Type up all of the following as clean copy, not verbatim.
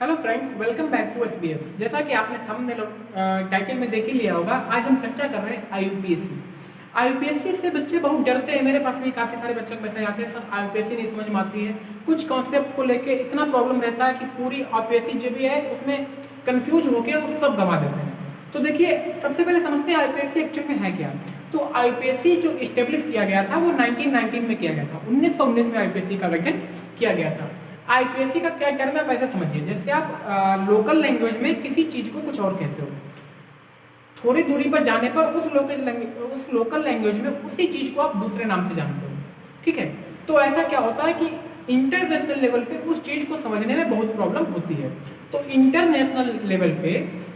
Hello friends, welcome back to SBF. जैसा कि आपने थंबनेल और टाइटल में देख ही लिया होगा, आज हम चर्चा कर रहे हैं आईयूपीएससी। आईयूपीएससी से बच्चे बहुत डरते हैं। मेरे पास भी काफ़ी सारे बच्चों के मैसेज आते हैं, सर आईयूपीएससी नहीं समझ में आती है, कुछ कॉन्सेप्ट को लेके इतना प्रॉब्लम रहता है कि पूरी आईयूपीएससी जो भी है उसमें कन्फ्यूज होकर वो सब गंवा देते हैं। तो देखिए, सबसे पहले समझते हैं आईयूपीएससी एक्चुअल में है क्या। तो आईयूपीएससी जो इस्टेब्लिश किया गया था वो 1919 में किया गया था। 1919 में आईयूपीएससी का गठन किया गया था। आईपीएससी का क्या टर्म है आप ऐसे समझिए, जैसे आप लोकल लैंग्वेज में किसी चीज को कुछ और कहते हो, थोड़ी दूरी पर जाने पर उस लोकल लैंग्वेज में उसी चीज को आप दूसरे नाम से जानते हो। ठीक है, तो ऐसा क्या होता है कि इंटरनेशनल लेवल पे उस चीज को समझने में बहुत प्रॉब्लम होती है। तो इंटरनेशनल लेवल पे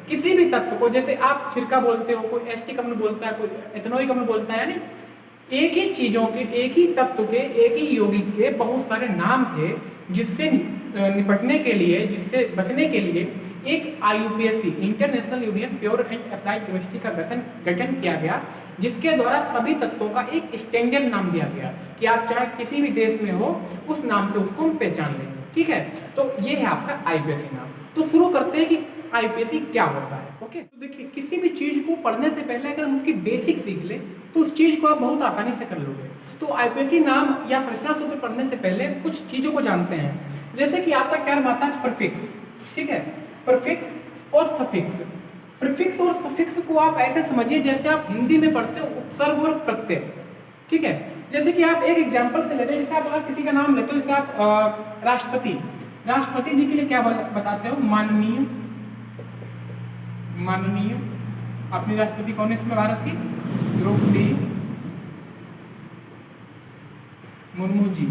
किसी भी तत्व को, जैसे आप सिरका बोलते हो, कोई एस्टिक अम्ल बोलता है, कोई एथेनॉइक अम्ल बोलता है, यानी एक ही चीजों के, एक ही तत्व के, एक ही यौगिक के बहुत सारे नाम थे, जिससे निपटने के लिए, जिससे बचने के लिए एक आईयूपीएससी, international union pure and applied chemistry का गठन किया गया, जिसके द्वारा सभी तत्वों का एक स्टैंडर्ड नाम दिया गया कि आप चाहे किसी भी देश में हो उस नाम से उसको हम पहचान लेंगे। ठीक है, तो ये है आपका आईयूपीएससी नाम। तो शुरू करते हैं कि आईयूपीएससी क्या होता है। ओके, तो देखिए, किसी भी चीज को पढ़ने से पहले अगर हम उसकी बेसिक सीख लें तो उस चीज को आप बहुत आसानी से कर लोगे। तो आईयूपीएससी नाम या संरचना सूत्र पढ़ने से पहले कुछ चीजों को जानते हैं, जैसे कि आपका टर्म आता है प्रीफिक्स। ठीक है, प्रीफिक्स और सफिक्स। प्रीफिक्स और सफिक्स को आप ऐसे समझिए जैसे आप हिंदी में पढ़ते हो उपसर्ग और प्रत्यय। ठीक है, जैसे कि आप एक एग्जांपल से लेते हैं, जैसे आप अगर किसी का नाम लेते हो, जैसे आप राष्ट्रपति, राष्ट्रपति जी के लिए क्या बताते हो? माननीय। माननीय। अपनी राष्ट्रपति कौन है इसमें? भारत की द्रौपदी मुर्मू जी।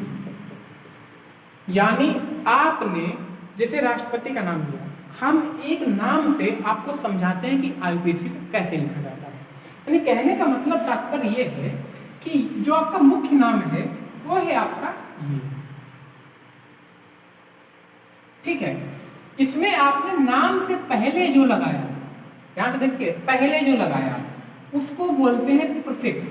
यानी आपने जैसे राष्ट्रपति का नाम लिया, हम एक नाम से आपको समझाते हैं कि आईयूपीएससी को कैसे लिखा जाता है। यानी कहने का मतलब, तात्पर्य ये है कि जो आपका मुख्य नाम है वो है आपका ये। ठीक है, इसमें आपने नाम से पहले जो लगाया, ध्यान से देखिए, पहले जो लगाया उसको बोलते हैं प्रीफिक्स,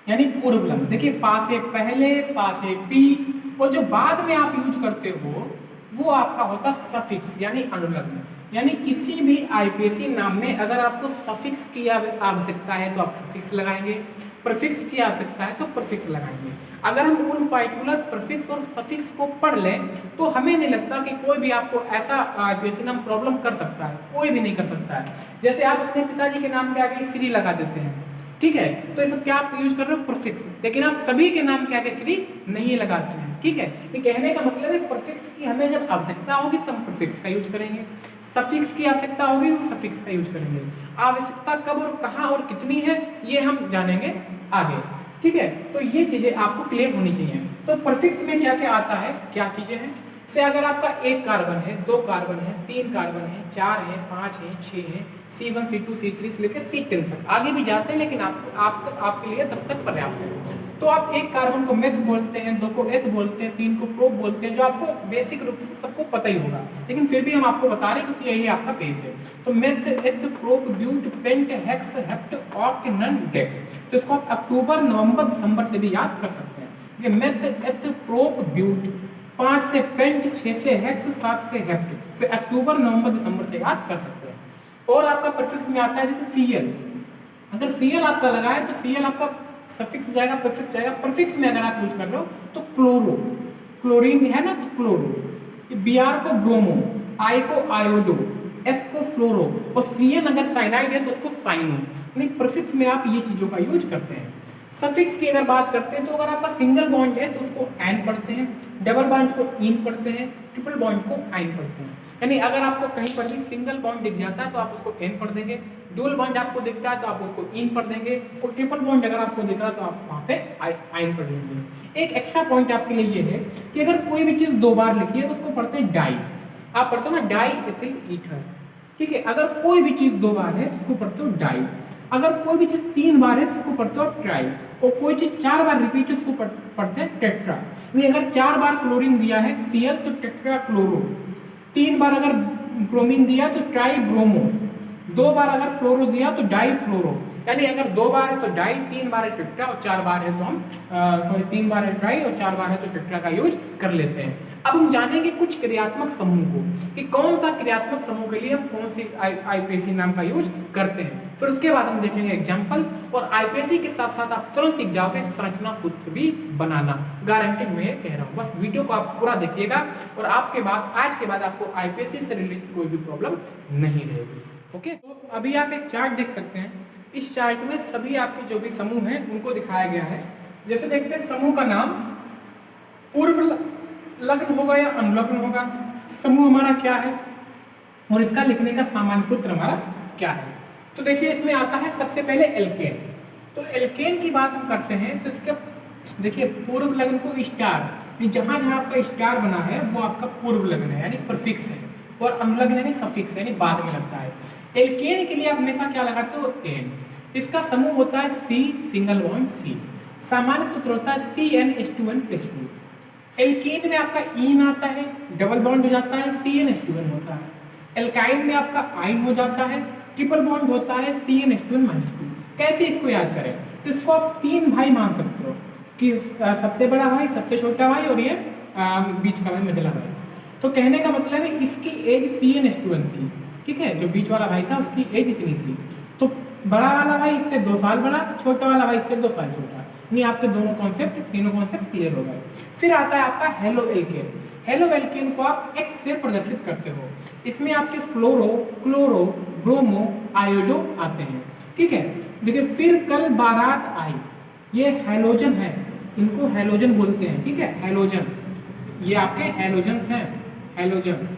यानी पूर्वलंब। देखिए, पास एक पहले, पास एक पी, और जो बाद में आप यूज करते हो वो आपका होता सफिक्स, यानी अनुलग्न। यानी किसी भी आईपीएससी नाम में अगर आपको सफिक्स की आवश्यकता है तो आप सफिक्स लगाएंगे, प्रीफिक्स की आवश्यकता है तो प्रीफिक्स लगाएंगे। अगर हम उन पार्टिकुलर प्रीफिक्स और सफिक्स को पढ़ लें तो हमें नहीं लगता कि कोई भी आपको ऐसा आईपीएससी नाम प्रॉब्लम कर सकता है, कोई भी नहीं कर सकता है। जैसे आप अपने पिताजी के नाम के आगे श्री लगा देते हैं, ठीक है, तो ये सब क्या आप यूज कर रहे हो? प्रीफिक्स। लेकिन आप सभी के नाम के आगे श्री नहीं लगाते हैं। ठीक है, ये कहने का मतलब है प्रीफिक्स की हमें जब आवश्यकता होगी तब प्रीफिक्स का यूज करेंगे, सफिक्स की आवश्यकता होगी तो सफिक्स का यूज करेंगे। आवश्यकता कब और कहाँ और कितनी है ये हम जानेंगे आगे। ठीक है, तो ये चीजें आपको क्लियर होनी चाहिए। तो प्रीफिक्स में क्या क्या आता है, क्या चीजें हैं? से अगर आपका एक कार्बन है, दो कार्बन है, तीन कार्बन है, चार है, पांच है, छह है, C1, C2, C3 से लेकर C10 तक, आगे भी जाते हैं लेकिन आपके लिए तब तक पर्याप्त है। तो आप एक कार्बन को मेथ बोलते हैं, दो को एथ बोलते हैं, तीन को प्रोप बोलते हैं, जो आपको बेसिक रूप से सबको पता ही होगा, लेकिन फिर भी हम आपको बता रहे हैं क्योंकि यही आपका बेस है। तो meth, eth, prop, but, pent, hex, hept, oct, non, dec. तो इसको आप अक्टूबर, नवंबर, दिसंबर से भी याद कर सकते हैं। ये मेथ, एथ, प्रोप, ब्यूट, 5 से पेंट, 6 से हेक्स, 7 से हेप्ट, फिर अक्टूबर, नवंबर, दिसंबर से याद कर सकते हैं। और आपका प्रीफिक्स में आता है जैसे सीएल। अगर सीएल आपका लगा है तो सीएल आपका सफिक्स जाएगा, प्रीफिक्स जाएगा। प्रीफिक्स में अगर आप यूज कर रहे हो तो क्लोरो, क्लोरीन है ना, तो क्लोरो। बीआर को ब्रोमो, आई को आयोडो, एफ को फ्लोरो, और सीएन अगर साइनाइड है तो उसको साइनो। यानी प्रीफिक्स में आप ये चीजों का यूज करते हैं। सफिक्स की अगर बात करते हैं तो अगर आपका सिंगल बॉन्ड है तो उसको एन पढ़ते हैं, डबल बॉन्ड को इन पढ़ते हैं, ट्रिपल बॉन्ड को आइन पढ़ते हैं। यानी अगर आपको कहीं पर भी सिंगल बॉन्ड दिख जाता है तो आप उसको एन पढ़ देंगे, डुअल बॉन्ड आपको दिखता है तो आप उसको इन पढ़ देंगे, और ट्रिपल बॉन्ड अगर आपको दिख रहा है तो आप वहाँ पे आइन पढ़ लेंगे। एक एक्स्ट्रा पॉइंट आपके लिए ये है कि अगर कोई भी चीज दो बार लिखी है तो उसको पढ़ते हैं डाई। आप पढ़ते हो ना डाई एथिल ईथर। ठीक है, अगर कोई भी चीज दो बार है तो उसको पढ़ते हो डाई। अगर कोई भी चीज तीन बार है तो उसको पढ़ते हो ट्राई, और कोई चीज चार बार रिपीट है उसको पढ़ते हैं टेट्रा। अगर चार बार क्लोरीन दिया है Cl तो टेट्रा क्लोरो, तीन बार अगर ब्रोमीन दिया तो ट्राई ब्रोमो, दो बार अगर फ्लोरो दिया तो डाई फ्लोरो। यानी अगर दो बार है तो डाई, तीन बार है टेट्रा, और चार बार है तो हम तीन बार है ट्राई और चार बार है तो टेट्रा का यूज कर लेते हैं। अब हम जानेंगे कुछ क्रियात्मक समूह को कि कौन सा क्रियात्मक समूह के लिए हम कौन सी आईपीएसी नाम का यूज करते हैं। फिर उसके बाद हम देखेंगे एग्जांपल्स और आईपीएसी के साथ साथ आप तुरंत सीख जाओगे संरचना सूत्र भी बनाना, गारंटेड मैं कह रहा हूँ। बस वीडियो को आप पूरा देखिएगा और आपके बाद आज के बाद आपको आईपीएसी से रिलेटेड कोई भी प्रॉब्लम नहीं रहेगी। ओके, तो अभी आप एक चार्ट देख सकते हैं। इस चार्ट में सभी आपके जो भी समूह हैं उनको दिखाया गया है। जैसे देखते हैं समूह का नाम पूर्व लग्न होगा या अनुलग्न होगा, समूह हमारा क्या है और इसका लिखने का सामान्य सूत्र हमारा क्या है। तो देखिए इसमें आता है सबसे पहले एल्केन। तो एल्केन की बात हम करते हैं तो इसके देखिए पूर्व लग्न को स्टार, जहां जहां आपका स्टार बना है वो आपका पूर्व लग्न है यानी प्रीफिक्स है, और अनुलग्न यानी सफिक्स यानी बाद में लगता है। एल्केन के लिए आप हमेशा क्या लगाते हो, एन। इसका समूह होता है सी सिंगल बॉन्ड सी, सामान्य सूत्र होता है CnH2n+2। एल्केन में आपका ईन आता है, डबल बॉन्ड हो जाता है CnH2n होता है। एल्काइन में आपका आइन हो जाता है, ट्रिपल बॉन्ड होता है CnH2n-2। कैसे इसको याद करें, तो इसको आप तीन भाई मान सकते हो कि सबसे बड़ा भाई, सबसे छोटा भाई और ये बीच का भाई, मझला भाई। तो कहने का मतलब है इसकी एज CnH2n थी, ठीक है, जो बीच वाला भाई था उसकी एज इतनी थी। तो बड़ा वाला भाई इससे 2 साल बड़ा, छोटा वाला भाई इससे 2 साल छोटा। नहीं, आपके दोनों कॉन्सेप्ट, तीनों कॉन्सेप्ट क्लियर हो गए। फिर आता है आपका हेलो एल्केन। हेलो एल्केन को आप एक्स से प्रदर्शित करते हो। इसमें आपके फ्लोरो, क्लोरो, ब्रोमो, आयोडो आते हैं, ठीक है। देखिए फिर कल बारात आई, ये हैलोजन है, इनको हैलोजन बोलते हैं, ठीक है, हैलोजन। ये आपके हैलोजन्स हैं, halogen,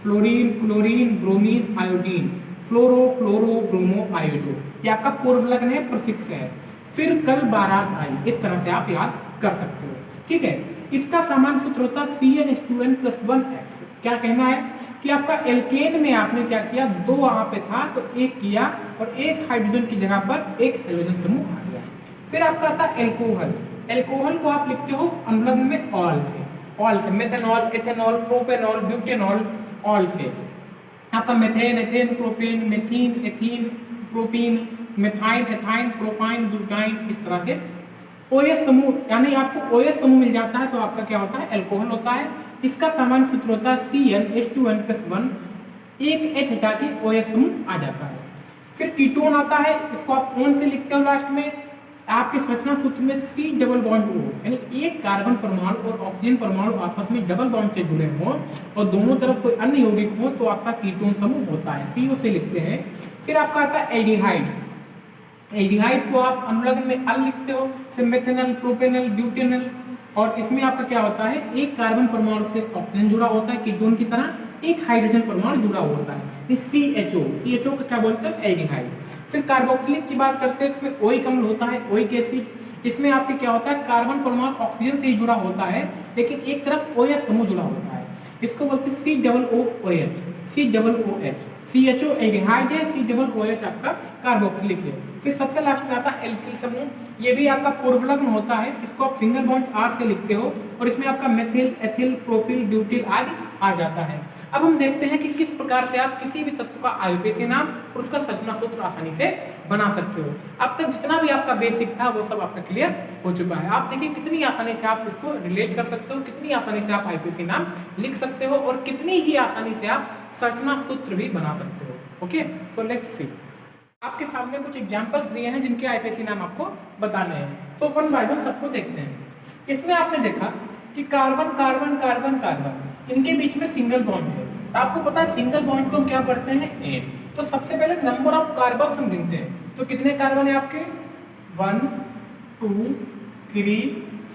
fluorine, chlorine, bromine, iodine, fluoro, chloro, bromo, iodo. ये आपका पूर्व लग्न है, प्रीफिक्स है। फिर कल बारात आई, इस तरह से आप याद कर सकते हो, ठीक है। इसका सामान्य सूत्र होता है CnH2n+1x। क्या कहना है कि आपका एल्केन में आपने क्या किया, 2 वहां पे था तो 1 किया और 1 हाइड्रोजन की जगह पर 1 हैलोजन समूह आ गया। फिर आपका आता है एल्कोहल। एल्कोहल को आप लिखते हो अनुलग्न में ऑल से, ऑल से, methanol, ethanol, propanol, butanol, ol से। आपका methane, ethane, propane, methene, ethene, propene, methyne, ethyne, propyne, butyne, इस तरह से OS समूह, यानी आपको OS समूह मिल जाता है तो आपका क्या होता है, एल्कोहल होता है। इसका सामान्य सूत्र होता है CnH2n+1, एक H हटा के OS समूह आ जाता है। फिर कीटोन आता है, इसको आप ओन से लिखते हो लास्ट में। आपके संरचना सूत्र में C डबल बॉन्ड O, यानी एक कार्बन परमाणु और ऑक्सीजन परमाणु आपस में डबल बॉन्ड से जुड़े हों और दोनों तरफ कोई अन्य यौगिक हो तो आपका कीटोन समूह होता है, CO से लिखते हैं। फिर आपका आता है एल्डिहाइड। एल्डिहाइड को आप अनुलग्न में अल लिखते हो, फिर मेथेनल, प्रोपेनल, ब्यूटेनल, और इसमें आपका क्या होता है, एक कार्बन परमाणु से ऑक्सीजन जुड़ा होता है कीटोन की तरह, एक हाइड्रोजन परमाणु जुड़ा होता है, CHO को क्या बोलते हैं, एल्डिहाइड। फिर कार्बोक्सिलिक की बात करते हैं, इसमें ओइक अम्ल होता है, ओइक एसिड। इसमें आपके क्या होता है, कार्बन परमाणु ऑक्सीजन से ही जुड़ा होता है लेकिन एक तरफ OH समूह जुड़ा होता है, इसको बोलते हैं COOH। CHO एल्डिहाइड है, COOH आपका कार्बोक्सिलिक है। फिर सबसे लास्ट में आता है एल्किल समूह, ये भी आपका पूर्व लग्न होता है, इसको आप सिंगल बॉन्ड R से लिखते हो और इसमें आपका मेथिल, एथिल, प्रोपिल, ब्यूटिल आदि आ जाता है। अब हम देखते हैं कि किस प्रकार से आप किसी भी तत्व का आईपीएसी नाम और उसका संरचना सूत्र आसानी से बना सकते हो। अब तक जितना भी आपका बेसिक था वो सब आपका क्लियर हो चुका है। आप देखिए कितनी आसानी से आप इसको रिलेट कर सकते हो, कितनी आसानी से आप आईपीएसी नाम लिख सकते हो और कितनी ही आसानी से आप संरचना सूत्र भी बना सकते हो। Okay, so let's see. आपके सामने कुछ एग्जांपल्स दिए हैं जिनके आईपीएसी नाम आपको बताने हैं, तो वन बाय वन सबको देखते हैं। इसमें आपने देखा कि कार्बन कार्बन कार्बन कार्बन, इनके बीच में सिंगल बॉन्ड है। आपको पता है सिंगल बॉन्ड को हम क्या पढ़ते हैं, एन। तो सबसे पहले नंबर ऑफ कार्बन हम गिनते हैं, तो कितने कार्बन है आपके, 1 2 3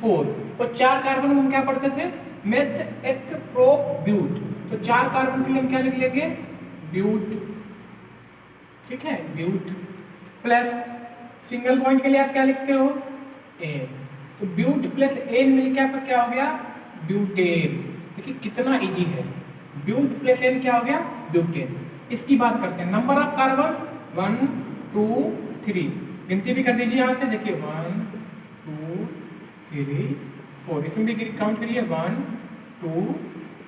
4, और 4 कार्बन हम क्या पढ़ते थे, मेथ एथ प्रो ब्यूट। तो 4 कार्बन के लिए हम क्या लिख लेंगे, ब्यूट, ठीक है, ब्यूट। प्लस सिंगल बॉन्ड के लिए आप क्या लिखते हो, एन। तो ब्यूट प्लस एन मिलकर आपका क्या हो गया, ब्यूटेन। देखिए कितना इजी है, ब्यूट प्लस एन क्या हो गया, ब्यूटेन। इसकी बात करते हैं, नंबर ऑफ कार्बन 1 2 3, गिनती भी कर दीजिए यहाँ से, देखिए 1 2 3 4, इसमें भी काउंट करिए 1 2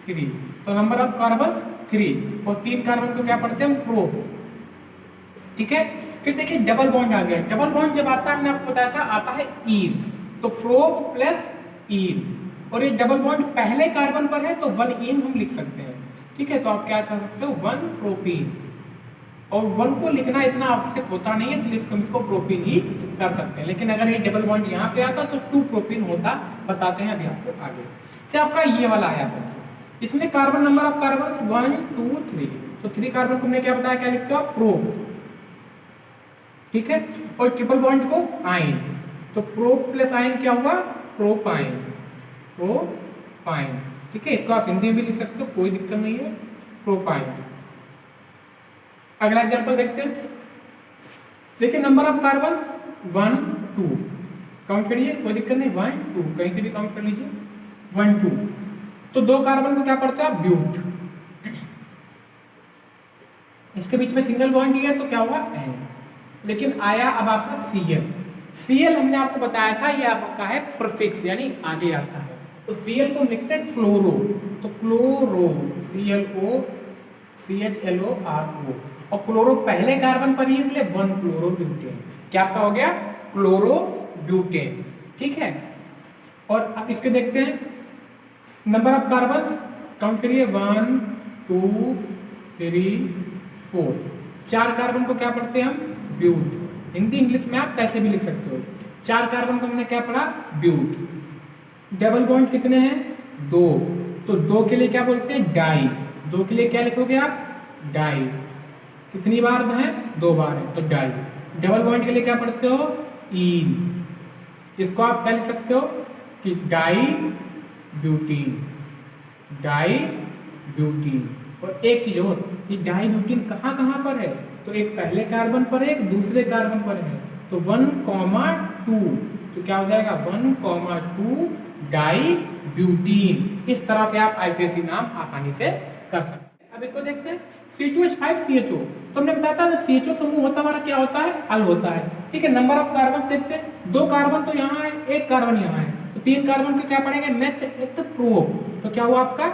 3। तो नंबर ऑफ कार्बन 3, और 3 कार्बन को क्या पढ़ते हैं हम, प्रो, ठीक है। फिर देखिए डबल बॉन्ड आ गया। डबल बॉन्ड जब आता है, मैंने आपको बताया था, आता है ईन। तो प्रोब प्लस ईन, और ये डबल बॉन्ड पहले कार्बन पर है तो 1 इन हम लिख सकते हैं, ठीक है। तो आप क्या कर सकते हो 1 प्रोपीन, और 1 को लिखना इतना आवश्यक होता नहीं है, इसलिए हम इसको प्रोपीन ही कर सकते हैं। लेकिन अगर ये डबल बॉन्ड यहाँ पे आता तो 2 प्रोपीन होता, बताते हैं अभी आपको आगे। से आपका ये वाला आया था, इसमें कार्बन नंबर ऑफ कार्बन 1 2 3, तो 3 कार्बन को हमने क्या बताया, क्या लिखते हो प्रो, ठीक है। और ट्रिपल बॉन्ड को आइन, तो प्रो प्लस आइन क्या हुआ प्रोपाइन, प्रोपाइन, ठीक है। इसको आप हिंदी में भी लिख सकते हो, कोई दिक्कत नहीं है, प्रोपाइन। अगला एग्जांपल देखते हैं, देखिए नंबर ऑफ कार्बन 1 2, काउंट करिए, कोई दिक्कत नहीं, 1 2 कहीं से भी काउंट कर लीजिए, 1 2। तो 2 कार्बन को क्या पढ़ते हैं आप ब्यूट, इसके बीच में सिंगल बॉन्ड दिया तो क्या हुआ एन। लेकिन आया अब आपका Cl, Cl हमने आपको बताया था ये आपका है प्रीफिक्स, यानी आगे आता है। तो Cl को लिखते हैं क्लोरो, तो क्लोरो ClO CHLORO, और क्लोरो पहले कार्बन पर ही इसलिए 1 क्लोरो ब्यूटेन, क्या आपका हो गया क्लोरो ब्यूटेन, ठीक है। और अब इसके देखते हैं नंबर ऑफ कार्बन, काउंट करिए 1 2 3 4, 4 कार्बन को क्या पढ़ते हैं हम ब्यूट, हिंदी इंग्लिश में आप कैसे भी लिख सकते हो। 4 कार्बन को हमने क्या पढ़ा ब्यूट। डबल बॉन्ड कितने हैं 2, तो 2 के लिए क्या बोलते हैं डाई, 2 के लिए क्या लिखोगे आप डाई, कितनी बार है 2 बार है तो डाई। डबल बॉन्ड के लिए क्या पढ़ते हो इन, इसको आप क्या लिख सकते हो कि डाई ब्यूटीन, डाई ब्यूटीन। और एक चीज और, ये डाई ब्यूटीन कहाँ कहाँ पर है, तो एक पहले कार्बन पर है, एक दूसरे कार्बन पर है, तो 1,2, तो क्या हो जाएगा 1,2 डाई ब्यूटीन। इस तरह से आप आईपीएसी नाम आसानी से कर सकते हैं। अब इसको देखते हैं C2H5CHO, तो हमने बताया था CHO समूह होता हमारा क्या होता है अल होता है, ठीक है। नंबर ऑफ कार्बन देखते हैं, 2 कार्बन तो यहाँ है, 1 कार्बन यहाँ है, तो 3 कार्बन को क्या पढ़ेंगे मेथ एथ प्रोप, तो क्या हुआ आपका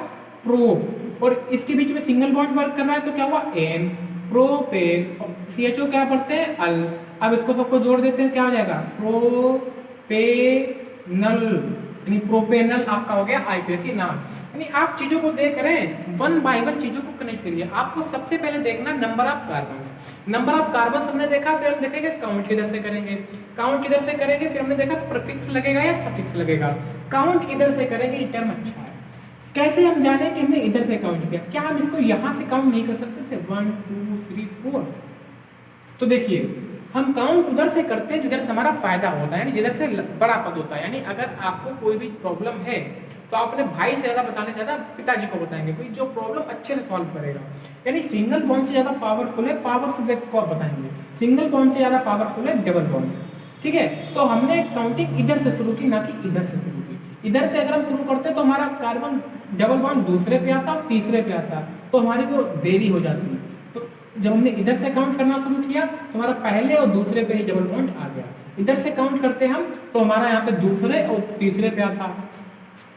प्रोप। और इसके बीच में सिंगल बॉन्ड वर्क कर रहा है तो क्या हुआ एन प्रोपेन, CHO क्या पढ़ते हैं अल। अब इसको सबको जोड़ देते हैं, क्या हो जाएगा प्रोपेनल, यानी प्रोपेनल आपका हो गया आईपीएसी नाम। यानी आप चीजों को देख रहे हैं, 1 बाय 1 चीजों को कनेक्ट करिए। आपको सबसे पहले देखना number of carbon, number of carbon हमने देखा, फिर हम देखेंगे काउंट किधर से करेंगे, काउंट किधर से करेंगे, फिर हमने देखा प्रीफिक्स लगेगा या सफिक्स लगेगा। काउंट किधर से करेंगे ये टर्म अच्छा है। कैसे हम जाने कि हमने इधर से काउंट किया, क्या हम इसको यहाँ से काउंट नहीं कर सकते थे 1 2 3 4, तो देखिए हम काउंट उधर से करते हैं जिधर से हमारा फायदा होता है, यानी जिधर से बड़ा पद होता है। यानी अगर आपको कोई भी प्रॉब्लम है तो आप अपने भाई से ज़्यादा बताने ज़्यादा पिताजी को बताएंगे, कोई जो प्रॉब्लम अच्छे से सॉल्व करेगा। यानी सिंगल बॉन्ड से ज़्यादा पावरफुल है, पावरफुल व्यक्ति को आप बताएंगे, सिंगल बॉन्ड से ज़्यादा पावरफुल है डबल बॉन्ड, ठीक है। तो हमने काउंटिंग इधर से शुरू की, ना कि इधर से शुरू की। इधर से अगर हम शुरू करते तो हमारा कार्बन डबल बॉन्ड दूसरे पे आता और तीसरे पे आता, तो हमारी को देरी हो जाती है। तो जब हमने इधर से काउंट करना शुरू किया तो हमारा पहले और दूसरे पे ही डबल बॉन्ड आ गया। इधर से काउंट करते हम तो हमारा यहाँ पे दूसरे और तीसरे पे आता,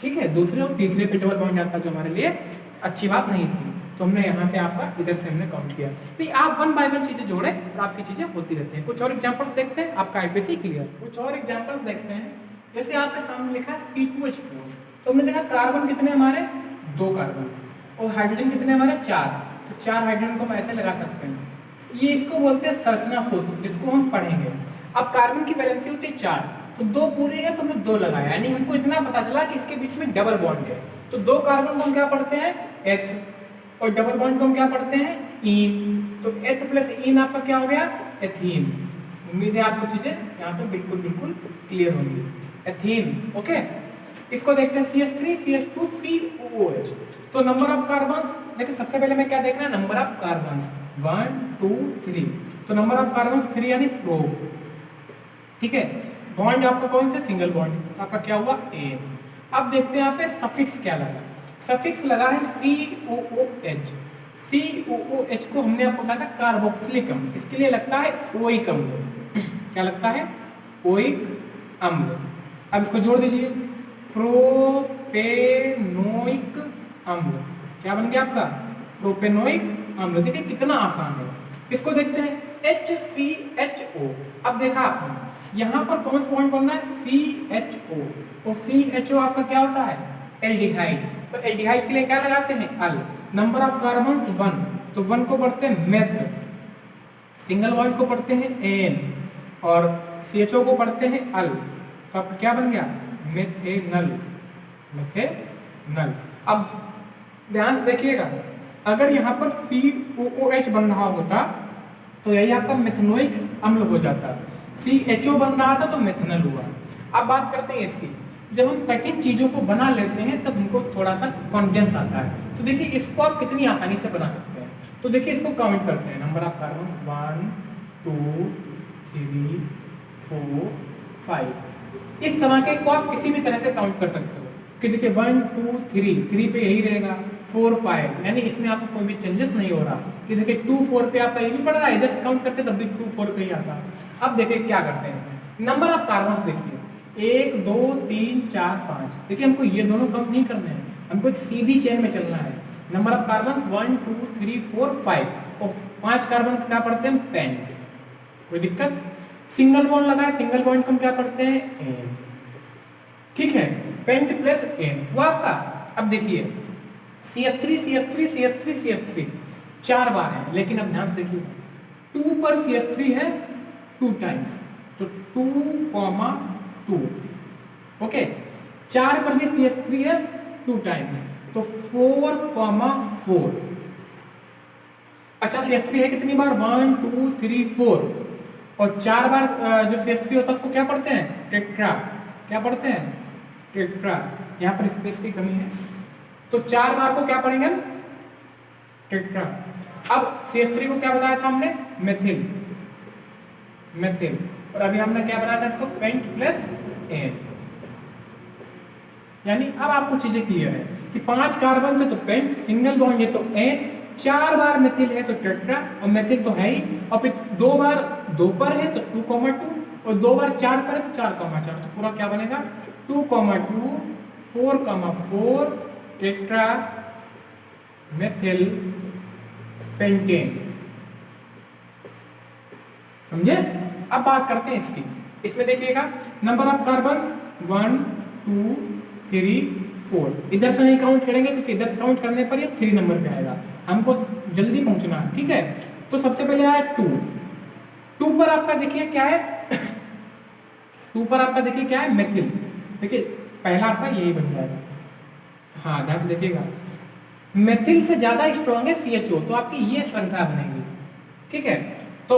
ठीक है, दूसरे और तीसरे पे डबल बॉन्ड आता, जो हमारे लिए अच्छी बात नहीं थी। तो हमने यहाँ से आपका इधर से हमने काउंट किया। तो आप 1 बाय 1 चीजें जोड़े और आपकी चीजें होती रहती हैं। कुछ और एग्जांपल्स देखते हैं, आपका आईपीएसी क्लियर। कुछ और एग्जांपल्स देखते हैं, जैसे आपके सामने लिखा है C2H4, तो हमने देखा कार्बन कितने हमारे 2 कार्बन, और हाइड्रोजन कितने हमारे 4, तो 4 हाइड्रोजन को हम ऐसे लगा सकते हैं। ये इसको बोलते हैं संरचना सूत्र, जिसको हम पढ़ेंगे। अब कार्बन की वैलेंसी होती है 4, तो 2 पूरे है तो हमने 2 लगाया, यानी हमको इतना पता चला कि इसके बीच में डबल बॉन्ड है। तो 2 कार्बन को हम क्या पढ़ते हैं एथ, और डबल बॉन्ड को हम क्या पढ़ते हैं इन, तो एथ प्लस इन आपका क्या हो गया एथीन। उम्मीद है आपको चीजें यहाँ पे बिल्कुल बिल्कुल क्लियर होंगी। Ethene, okay. इसको देखते हैं CH3 CH2 COOH। तो नंबर ऑफ कार्बन देखिए, सबसे पहले मैं क्या देखना है नंबर ऑफ कार्बन 1 2 3, तो नंबर ऑफ कार्बन 3 यानी प्रो, ठीक है। बॉन्ड आपका कौन से सिंगल बॉन्ड आपका क्या हुआ ए। अब देखते हैं यहाँ पे सफिक्स क्या लगा, सफिक्स लगा है COOH। COOH को हमने आपको कहा था कार्बोक्सिलिक अम्ल, इसके लिए लगता है ओइक अम्ल। क्या लगता है ओइक अम्ल। अब इसको जोड़ दीजिए प्रोपेनोइक अम्ल, क्या बन गया आपका प्रोपेनोइक अम्ल। देखिए कितना आसान है। इसको देखते हैं HCHO। अब देखा आपने यहाँ पर कौन सा बॉन्ड बनना है, CHO, और CHO आपका क्या होता है, एल्डिहाइड। तो एल्डिहाइड के लिए क्या लगाते हैं, अल। नंबर ऑफ कार्बन्स 1, तो 1 को पढ़ते हैं मेथ, सिंगल बॉन्ड को पढ़ते हैं एन, और CHO को पढ़ते हैं अल। तो आपका क्या बन गया, मेथेनल, मेथेनल। अब ध्यान से देखिएगा, अगर यहाँ पर COOH बन रहा होता तो यही आपका मेथनोइक अम्ल हो जाता, CHO बन रहा था तो मेथनल हुआ। अब बात करते हैं इसकी, जब हम कठिन चीज़ों को बना लेते हैं तब उनको थोड़ा सा कॉन्फिडेंस आता है। तो देखिए इसको आप कितनी आसानी से बना सकते हैं। तो देखिए इसको काउंट करते हैं, नंबर ऑफ कार्बन 1 2 3 4 5। इस तरह के को आप किसी भी तरह से काउंट कर सकते हो कि देखिए 1 2 3 पे यही रहेगा, 4 5, यानी इसमें आपको कोई भी चेंजेस नहीं हो रहा कि देखिए 2 4 पे आपका ये भी पड़ रहा है, इधर से काउंट करते तब भी 2 4 पे ही आता। अब देखिए क्या करते हैं इसमें, नंबर ऑफ कार्बन देखिए 1 2 3 4 5। देखिए हमको ये दोनों कम नहीं करने हैं, हमको एक सीधी चेन में चलना है। नंबर ऑफ कार्बन 1 2 3 4 5, और 5 कार्बन क्या पढ़ते हैं, पेंट। कोई दिक्कत, सिंगल बॉन्ड लगा है, सिंगल बॉन्ड को हम क्या पढ़ते हैं, एन। ठीक है, पेंट प्लस एन वो आपका। अब देखिए CH3 CH3 CH3 CH3 4 बार है, लेकिन अब ध्यान से देखिए 2 पर CH3 है 2 टाइम्स, तो 2,2। ओके, 4 पर भी CH3 है 2 टाइम्स, तो 4,4। अच्छा CH3 है कितनी बार, 1 2 3 4, और 4 बार जो CH3 होता है उसको क्या पढ़ते हैं, टेट्रा। क्या पढ़ते हैं, टेट्रा। यहाँ पर स्पेस की कमी है, तो 4 बार को क्या पढ़ेंगे, टेट्रा। अब CH3 को क्या बताया था हमने, मेथिल, मेथिल। और अभी हमने क्या बनाया था इसको, पेंट प्लस एन। यानी अब आपको चीजें क्लियर है कि 5 कार्बन थे तो पेंट, सिंगल बॉन्ड है तो एन, 4 बार मेथिल है तो टेट्रा, और मेथिल तो है ही, और फिर 2 बार 2 पर है तो 2,2, और 2 बार 4 पर है तो 4,4, तो पूरा क्या बनेगा 2,2 4,4 टेट्रा मेथिल पेंटेन। समझे। अब बात करते हैं इसकी, इसमें देखिएगा नंबर ऑफ कार्बन 1 2 3 4, इधर से नहीं काउंट करेंगे क्योंकि इधर से काउंट करने पर ये 3 नंबर पे आएगा, हमको जल्दी पहुंचना है। ठीक है, तो सबसे पहले आया 2 पर आपका देखिए क्या है 2 पर आपका देखिए क्या है, मेथिल। देखिए पहला आपका यही बन जाएगा। हाँ ध्यान से देखिएगा, मेथिल से ज्यादा स्ट्रॉन्ग है CHO, तो आपकी ये श्रृंखला बनेगी। ठीक है, तो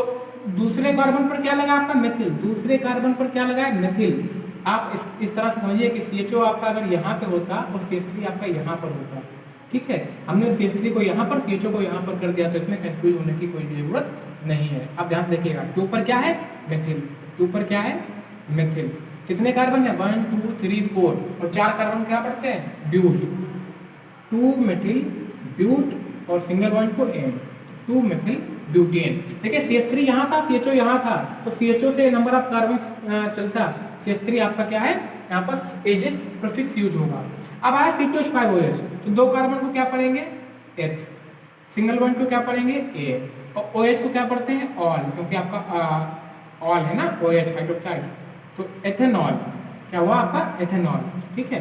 दूसरे कार्बन पर क्या लगा आपका, मेथिल। दूसरे कार्बन पर क्या लगा है, मेथिल। आप इस तरह से समझिए कि CHO आपका अगर यहाँ पे होता और CH3 आपका यहाँ पर होता। ठीक है, हमने CH3 को यहाँ पर CHO को यहाँ पर कर दिया, तो इसमें कंफ्यूज होने की कोई जरूरत नहीं है। अब ध्यान से देखिएगा 2 पर क्या है, मेथिल। 2 पर क्या है, मेथिल। कितने कार्बन है, 1 2 3 4, और 4 कार्बन क्या पढ़ते हैं, ब्यूट। 2 मेथिल ब्यूट, और सिंगल बॉन्ड को एन, 2 मेथिल ब्यूटेन। देखिए CH3 यहाँ था, CHO यहाँ था, तो CHO से नंबर ऑफ कार्बन चलता, CH3 आपका क्या है, यहाँ पर एजेस प्रीफिक्स यूज होगा। अब आया C2H5OH, तो 2 कार्बन को क्या पढ़ेंगे, एथ। सिंगल बॉन्ड को क्या पढ़ेंगे, ए, और OH को क्या पढ़ते हैं, ऑल, क्योंकि आपका ऑल है ना, OH हाइड्रोक्साइड, तो एथेनॉल। क्या हुआ आपका, एथेनॉल। ठीक है,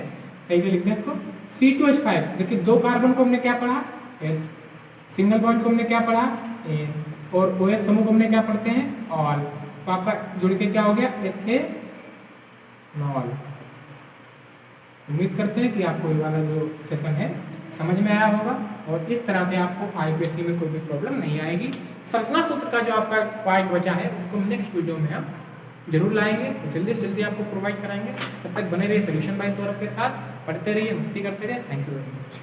सही से लिखते हैं इसको। C2H5, देखिए 2 कार्बन को हमने क्या पढ़ा, एथ। सिंगल बॉन्ड को हमने क्या पढ़ा, एन, और OH समूह को हमने क्या पढ़ते हैं, ऑल। तो आपका जुड़ के क्या हो गया, एथेनॉल। उम्मीद करते हैं कि आपको ये वाला जो सेशन है समझ में आया होगा, और इस तरह से आपको IUPAC में कोई भी प्रॉब्लम नहीं आएगी। संरचना सूत्र का जो आपका पार्ट बचा है उसको नेक्स्ट वीडियो में हम जरूर लाएंगे, जल्दी से जल्दी आपको प्रोवाइड कराएंगे। तब तक बने रहिए सोल्यूशन बाय सौरभ के साथ, पढ़ते रहिए, मस्ती करते रहिए। Thank you very much.